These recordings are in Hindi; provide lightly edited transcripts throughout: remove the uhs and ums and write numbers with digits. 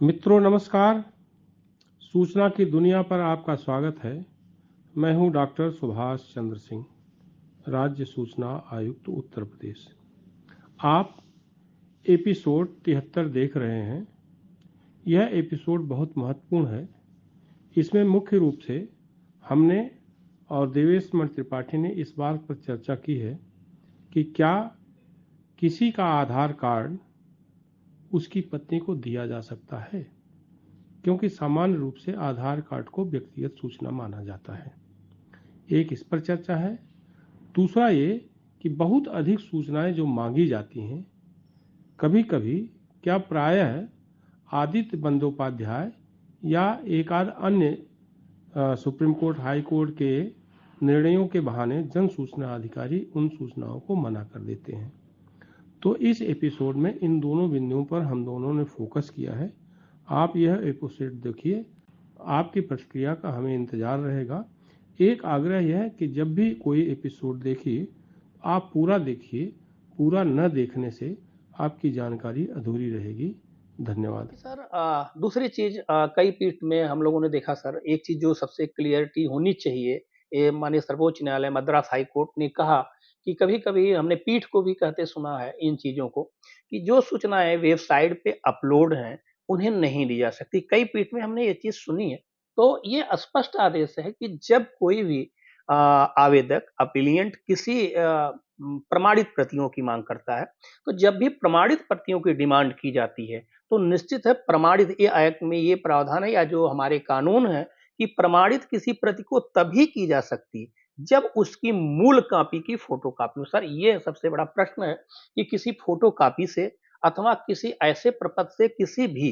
मित्रों नमस्कार। सूचना की दुनिया पर आपका स्वागत है। मैं हूं डॉक्टर सुभाष चंद्र सिंह, राज्य सूचना आयुक्त उत्तर प्रदेश। आप एपिसोड 73 देख रहे हैं। यह एपिसोड बहुत महत्वपूर्ण है। इसमें मुख्य रूप से हमने और देवेश मणि त्रिपाठी ने इस बात पर चर्चा की है कि क्या किसी का आधार कार्ड उसकी पत्नी को दिया जा सकता है, क्योंकि सामान्य रूप से आधार कार्ड को व्यक्तिगत सूचना माना जाता है। एक इस पर चर्चा है। दूसरा ये कि बहुत अधिक सूचनाएं जो मांगी जाती हैं, कभी कभी क्या प्रायः आदित्य बंदोपाध्याय या एक आध अन्य सुप्रीम कोर्ट, हाई कोर्ट के निर्णयों के बहाने जन सूचना अधिकारी उन सूचनाओं को मना कर देते हैं। तो इस एपिसोड में इन दोनों बिंदुओं पर हम दोनों ने फोकस किया है। आप यह एपिसोड देखिए, आपकी प्रतिक्रिया का हमें इंतजार रहेगा। एक आग्रह यह है कि जब भी कोई एपिसोड देखिए, आप पूरा देखिए। पूरा न देखने से आपकी जानकारी अधूरी रहेगी। धन्यवाद सर। दूसरी चीज, कई पीठ में हम लोगों ने देखा सर, एक चीज जो सबसे क्लियरिटी होनी चाहिए, ये माननीय सर्वोच्च न्यायालय मद्रास हाई कोर्ट ने कहा कि कभी कभी हमने पीठ को भी कहते सुना है इन चीजों को कि जो सूचनाएं वेबसाइट पे अपलोड हैं उन्हें नहीं ली जा सकती। कई पीठ में हमने ये चीज सुनी है। तो ये स्पष्ट आदेश है कि जब कोई भी आवेदक अपीलियंट किसी प्रमाणित प्रतियों की मांग करता है, तो जब भी प्रमाणित प्रतियों की डिमांड की जाती है तो निश्चित है प्रमाणित, ये एक्ट में ये प्रावधान है या जो हमारे कानून है कि प्रमाणित किसी प्रति को तभी की जा सकती जब उसकी मूल कॉपी की फोटो कॉपी हो। सर, ये सबसे बड़ा प्रश्न है कि किसी फोटो कॉपी से अथवा किसी ऐसे प्रपत्र से किसी भी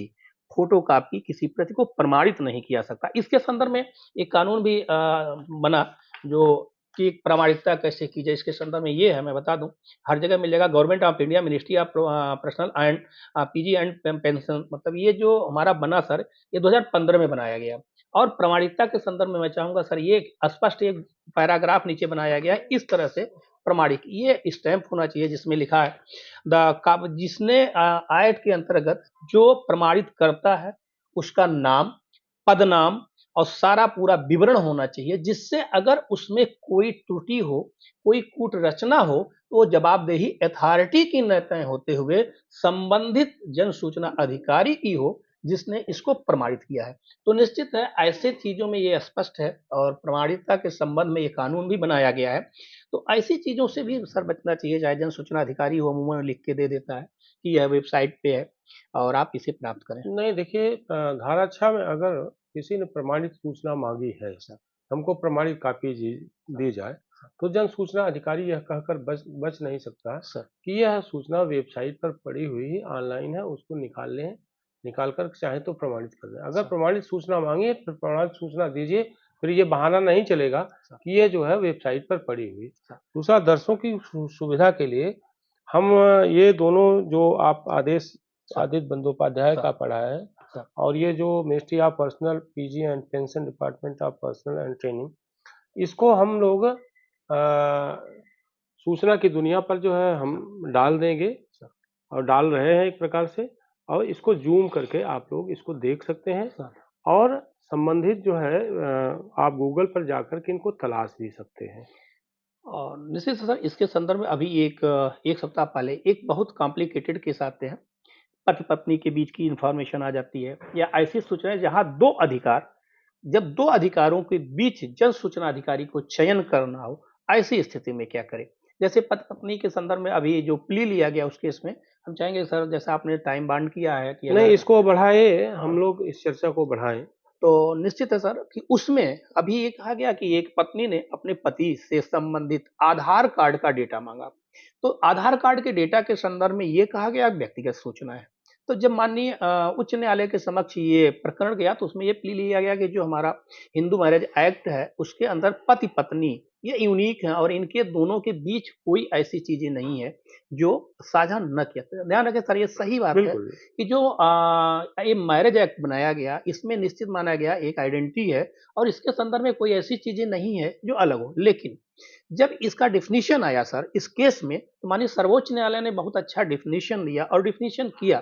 फोटो कॉपी किसी प्रति को प्रमाणित नहीं किया सकता। इसके संदर्भ में एक कानून भी बना जो कि प्रामाणिकता कैसे की जाए। इसके संदर्भ में ये है, मैं बता दूं, हर जगह मिलेगा। Government of India, ministry of personal and PG and pension, मतलब ये जो हमारा बना सर, ये 2015 में बनाया गया। और प्रामाणिकता के संदर्भ में मैं चाहूंगा सर, ये स्पष्ट एक पैराग्राफ नीचे बनाया गया है इस तरह से। प्रमाणिक ये स्टैंप होना चाहिए जिसमें लिखा है जिसने एक्ट के अंतर्गत जो प्रमाणित करता है उसका नाम, पदनाम और सारा पूरा विवरण होना चाहिए, जिससे अगर उसमें कोई त्रुटि हो, कोई कूट रचना हो, तो जवाबदेही अथॉरिटी की न तय होते हुए संबंधित जन सूचना अधिकारी की हो जिसने इसको प्रमाणित किया है। तो निश्चित है ऐसे चीजों में ये स्पष्ट है और प्रमाणिकता के संबंध में ये कानून भी बनाया गया है। तो ऐसी चीजों से भी सर बचना चाहिए। चाहे जन सूचना अधिकारी हो, अमूमन लिख के दे देता है कि यह वेबसाइट पे है और आप इसे प्राप्त करें। नहीं, देखिए, धारा 6 में अगर किसी ने प्रमाणित सूचना मांगी है, हमको प्रमाणित कॉपी दी जाए, तो जन सूचना अधिकारी यह कहकर बच नहीं सकता सर कि यह सूचना वेबसाइट पर पड़ी हुई ऑनलाइन है, उसको निकाल लें, निकाल कर चाहे तो प्रमाणित कर दें। अगर प्रमाणित सूचना मांगी है तो प्रमाणित सूचना दीजिए। फिर ये बहाना नहीं चलेगा कि ये जो है वेबसाइट पर पड़ी हुई। दूसरा, दर्शकों की सुविधा के लिए हम ये दोनों जो आप आदेश आदित्य बंदोपाध्याय का पढ़ा है और ये जो ministry of personal PG and pension, department of personal and training, इसको हम लोग सूचना की दुनिया पर जो है हम डाल देंगे और डाल रहे हैं एक प्रकार से। और इसको जूम करके आप लोग इसको देख सकते हैं और संबंधित जो है आप गूगल पर जाकर के इनको तलाश भी सकते हैं। और निश्चित सर, इसके संदर्भ में अभी एक सप्ताह पहले एक बहुत कॉम्प्लिकेटेड केस आते हैं, पति पत्नी के बीच की इंफॉर्मेशन आ जाती है या ऐसी सूचनाएं जहां जब दो अधिकारों के बीच जन सूचना अधिकारी को चयन करना हो, ऐसी स्थिति में क्या करें। जैसे पति पत्नी के संदर्भ में अभी जो प्ली लिया गया उस केस में हम चाहेंगे सर, जैसा आपने टाइम बाउंड किया है कि नहीं, अगर इसको बढ़ाए, हम लोग इस चर्चा को बढ़ाएं। तो निश्चित है सर कि उसमें अभी ये कहा गया कि एक पत्नी ने अपने पति से संबंधित आधार कार्ड का डेटा मांगा। तो आधार कार्ड के डेटा के संदर्भ में ये कहा गया व्यक्तिगत सूचना है। तो जब माननीय उच्च न्यायालय के समक्ष ये प्रकरण गया तो उसमें ये प्ली लिया गया कि जो हमारा हिंदू मैरिज एक्ट है उसके अंदर पति पत्नी ये यूनिक है और इनके दोनों के बीच कोई ऐसी चीजें नहीं है जो साझा न किया। ध्यान रखें सर, ये सही बात है कि जो ये मैरिज एक्ट बनाया गया इसमें निश्चित माना गया एक आइडेंटिटी है और इसके संदर्भ में कोई ऐसी चीजें नहीं है जो अलग हो। लेकिन जब इसका डेफिनिशन आया सर इस केस में, तो माननीय सर्वोच्च न्यायालय ने बहुत अच्छा डेफिनिशन दिया और डेफिनिशन किया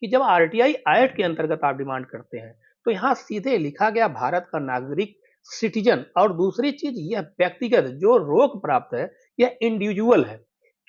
कि जब आरटीआई एक्ट के अंतर्गत आप डिमांड करते हैं, तो यहाँ सीधे लिखा गया भारत का नागरिक, सिटीजन, और दूसरी चीज यह व्यक्तिगत जो रोक प्राप्त है, यह इंडिविजुअल है।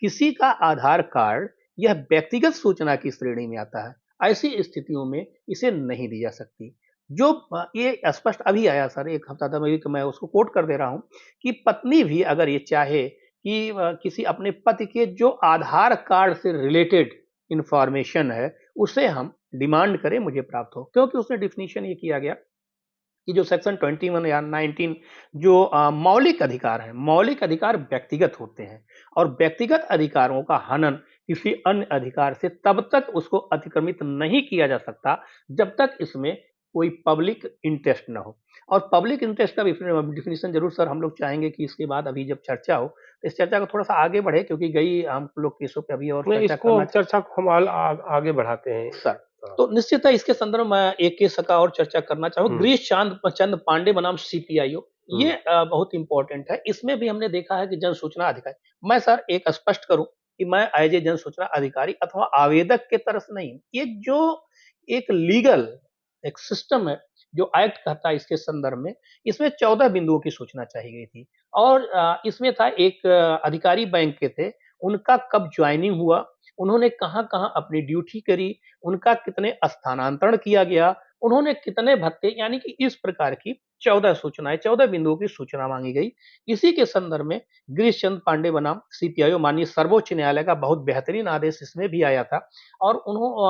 किसी का आधार कार्ड यह व्यक्तिगत सूचना की श्रेणी में आता है। ऐसी स्थितियों में इसे नहीं दी जा सकती। जो ये स्पष्ट अभी आया सर, 1 हफ्ता था, मैं उसको कोट कर दे रहा हूँ कि पत्नी भी अगर ये चाहे कि किसी अपने पति के जो आधार कार्ड से रिलेटेड इंफॉर्मेशन है, उसे हम डिमांड करें मुझे प्राप्त हो। क्योंकि उसने डेफिनिशन ये किया गया कि जो सेक्शन 21 या 19 जो मौलिक अधिकार हैं, मौलिक अधिकार व्यक्तिगत होते हैं और व्यक्तिगत अधिकारों का हनन किसी अन्य अधिकार से तब तक उसको अतिक्रमित नहीं किया जा सकता जब तक इसमें कोई पब्लिक इंटरेस्ट ना हो। और पब्लिक इंटरेस्ट का डिफिनीशन जरूर सर हम लोग चाहेंगे कि इसके बाद अभी जब चर्चा हो, तो इस चर्चा को थोड़ा सा आगे बढ़े, क्योंकि कई हम लोग केसों पे अभी और नहीं, चर्चा इसको करना चर्चा को हम आगे बढ़ाते हैं सर। हाँ। तो निश्चित है इसके संदर्भ में एक केस का और चर्चा करना चाहूंगा, गिरीश चंद पांडे बनाम सीपीआईओ। ये बहुत इंपॉर्टेंट है। इसमें भी हमने देखा है कि जन सूचना अधिकारी, मैं सर एक स्पष्ट करूं कि मैं एज ए जन सूचना अधिकारी अथवा आवेदक के तरफ से नहीं, ये जो एक लीगल एक सिस्टम है जो एक्ट कहता है इसके संदर्भ में, इसमें 14 बिंदुओं की सूचना चाहिए गई थी। और इसमें था एक अधिकारी बैंक के थे, उनका कब ज्वाइनिंग हुआ, उन्होंने कहाँ-कहाँ अपनी ड्यूटी करी, उनका कितने स्थानांतरण किया गया, उन्होंने कितने भत्ते, यानी कि इस प्रकार की 14 सूचनाएँ, 14 बिंदुओं की सूचना माँगी गई। इसी के संदर्भ में गिरीश चंद पांडे बनाम सीपीआईओ माननीय सर्वोच्च न्यायालय का बहुत बेहतरीन आदेश इसमें भी आया था और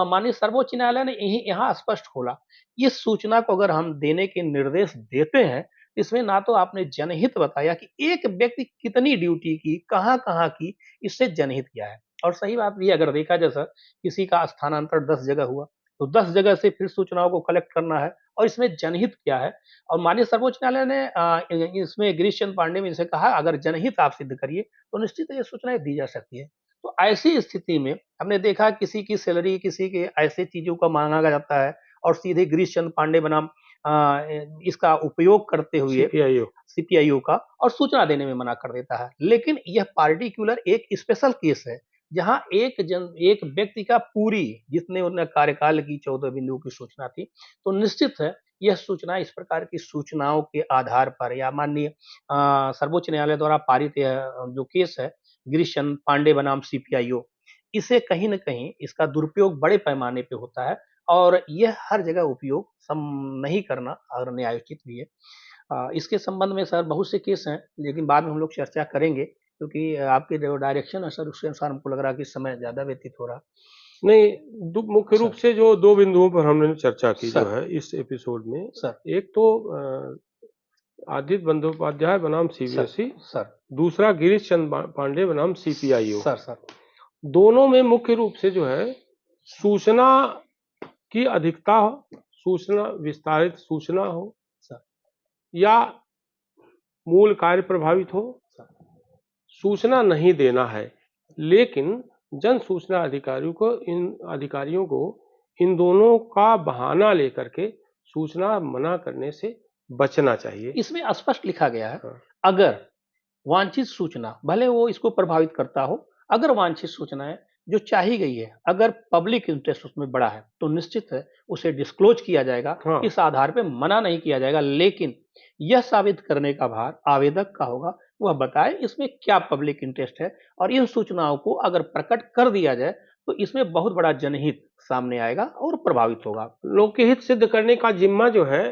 माननीय सर्वोच्च न्यायालय ने यही यहाँ स्पष्ट खोला, इस सूचना को अगर हम देने के निर्देश देते हैं, इसमें ना तो आपने जनहित बताया कि एक व्यक्ति कितनी ड्यूटी की, कहाँ-कहाँ की, इससे जनहित क्या है। और सही बात भी है, अगर देखा जाए सर, किसी का स्थानांतरण 10 जगह हुआ, तो 10 जगह से फिर सूचनाओं को कलेक्ट करना है और इसमें जनहित क्या है। और माननीय सर्वोच्च न्यायालय ने इसमें गिरीश चंद पांडे में इसे कहा, अगर जनहित आप सिद्ध करिए, तो निश्चित ये सूचनाएँ दी जा सकती है। तो ऐसी स्थिति में हमने देखा किसी की सैलरी, किसी के ऐसे चीज़ों का माँगा जाता है और सीधे गिरीश चंद पांडे बनाम इसका उपयोग करते हुए सीपीआईओ का और सूचना देने में मना कर देता है। लेकिन यह पार्टिकुलर एक स्पेशल केस है, जहाँ एक व्यक्ति का पूरी जितने उन्हें कार्यकाल की 14 बिंदुओं की सूचना थी, तो निश्चित है यह सूचना इस प्रकार की सूचनाओं के आधार पर या माननीय सर्वोच्च न्यायालय द्वारा पारित जो केस है गिरीश चंद पांडे बनाम सीपीआईओ, इसे कहीं न कहीं इसका दुरुपयोग बड़े पैमाने पे होता है और यह हर जगह उपयोग नहीं करना और न्यायोचित भी है। इसके संबंध में सर बहुत से केस हैं, लेकिन बाद में हम लोग चर्चा करेंगे, क्योंकि आपके जो डायरेक्शन है सर उसके अनुसार हमको लग रहा है कि समय ज़्यादा व्यतीत हो रहा। नहीं, मुख्य रूप से जो 2 बिंदुओं पर हमने चर्चा की जो सर। है इस एपिसोड में, सर। एक तो आदित्य बंदोपाध्याय बनाम सीबीएसई, सर। दूसरा गिरीश चंद पांडे बनाम सीपीआईओ। सर। दोनों में मुख्य रूप से जो है सूचना की अधिकता हो, सूचना विस्तारित सूचना हो सर। या मूल कार्य प्रभावित हो, सूचना नहीं देना है। लेकिन जन सूचना अधिकारियों को इन दोनों का बहाना लेकर के सूचना मना करने से बचना चाहिए। इसमें स्पष्ट लिखा गया है, अगर वांछित सूचना, भले वो इसको प्रभावित करता हो, अगर वांछित सूचनाएं जो चाही गई है, अगर पब्लिक इंटरेस्ट उसमें बड़ा है, तो निश्चित है उसे डिस्क्लोज किया जाएगा। इस आधार पे मना नहीं किया जाएगा, लेकिन यह साबित करने का भार आवेदक का होगा, वह बताए इसमें क्या पब्लिक इंटरेस्ट है और इन सूचनाओं को अगर प्रकट कर दिया जाए, तो इसमें बहुत बड़ा जनहित सामने आएगा और प्रभावित होगा। लोक के हित सिद्ध करने का जिम्मा जो है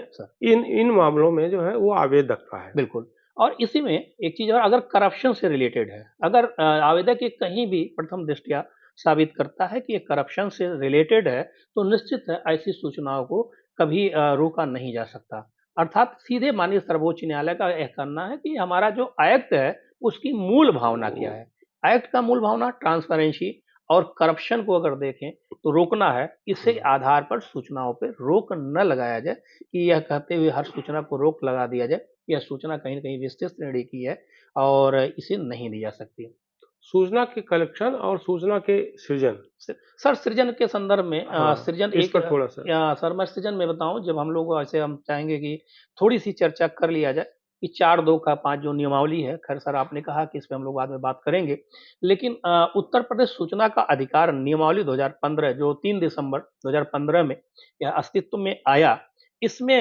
इन मामलों में जो है वो आवेदक का है। बिल्कुल। और इसी में एक चीज और, अगर करप्शन से रिलेटेड है, अगर आवेदक ये कहीं भी प्रथम दृष्टया साबित करता है कि ये करप्शन से रिलेटेड है, तो निश्चित है ऐसी सूचनाओं को कभी रोका नहीं जा सकता। अर्थात सीधे माननीय सर्वोच्च न्यायालय का यह कहना है कि हमारा जो एक्ट है उसकी मूल भावना क्या है। एक्ट का मूल भावना ट्रांसपेरेंसी और करप्शन को अगर देखें तो रोकना है। इसी आधार पर सूचनाओं पे रोक न लगाया जाए कि यह कहते हुए हर सूचना को रोक लगा दिया जाए, यह सूचना कहीं न कहीं विस्तृत श्रेणी की है और इसे नहीं दी जा सकती। सूचना के कलेक्शन और सूचना के सृजन। सर सृजन के संदर्भ में सृजन इस पर थोड़ा सा सर मैं सृजन में बताऊं, जब हम लोग ऐसे हम चाहेंगे कि थोड़ी सी चर्चा कर लिया जाए। कि 4(2) का 5 जो नियमावली है, खैर सर आपने कहा कि इस पे हम लोग बाद में बात करेंगे। लेकिन उत्तर प्रदेश सूचना का अधिकार नियमावली 2015 जो 3 दिसंबर 2015 में यह अस्तित्व में आया, इसमें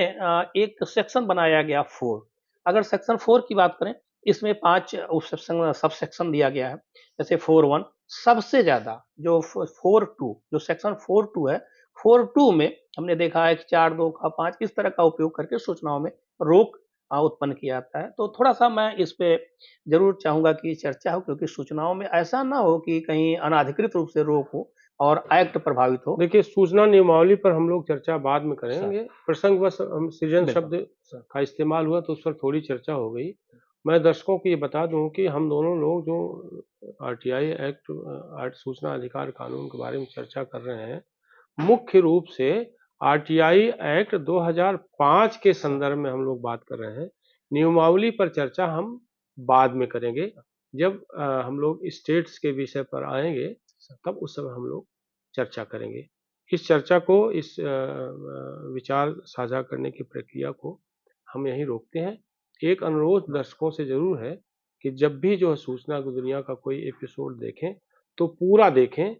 एक सेक्शन बनाया गया 4। अगर सेक्शन 4 की बात करें, इसमें 5 उप सेक्शन सब सेक्शन दिया गया है। जैसे 4(1) सबसे ज़्यादा जो 4(2) जो सेक्शन 4(2) है, 4(2) में हमने देखा है कि 4(2) का 5 इस तरह का उपयोग करके सूचनाओं में रोक उत्पन्न किया जाता है। तो थोड़ा-सा मैं इस पे ज़रूर चाहूँगा कि चर्चा हो, क्योंकि सूचनाओं में ऐसा ना हो कि कहीं अनाधिकृत रूप से रोक हो और एक्ट प्रभावित हो। देखिए, सूचना नियमावली पर हम लोग चर्चा बाद में सर, करेंगे। प्रसंगवश हम सृजन बिल्कुल, शब्द सर। का इस्तेमाल हुआ तो उस पर थोड़ी चर्चा हो गई। मैं दर्शकों को ये बता दूं कि हम दोनों लोग जो आरटीआई एक्ट सूचना अधिकार कानून के बारे में चर्चा कर रहे हैं, मुख्य रूप से आरटीआई एक्ट 2005 के संदर्भ में हम लोग बात कर रहे हैं। नियमावली पर चर्चा हम बाद में करेंगे। जब हम लोग स्टेट्स के विषय पर आएंगे, तब उस समय हम लोग चर्चा करेंगे। इस चर्चा को, इस विचार साझा करने की प्रक्रिया को हम यहीं रोकते हैं। एक अनुरोध दर्शकों से जरूर है कि जब भी जो है सूचना की दुनिया का कोई एपिसोड देखें तो पूरा देखें,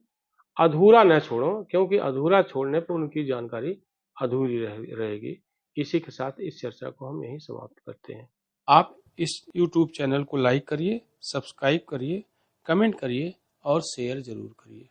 अधूरा न छोड़ो, क्योंकि अधूरा छोड़ने पर उनकी जानकारी अधूरी रहेगी। इसी के साथ इस चर्चा को हम यहीं समाप्त करते हैं। आप इस YouTube चैनल को लाइक करिए, सब्सक्राइब करिए, कमेंट करिए और शेयर जरूर करिए।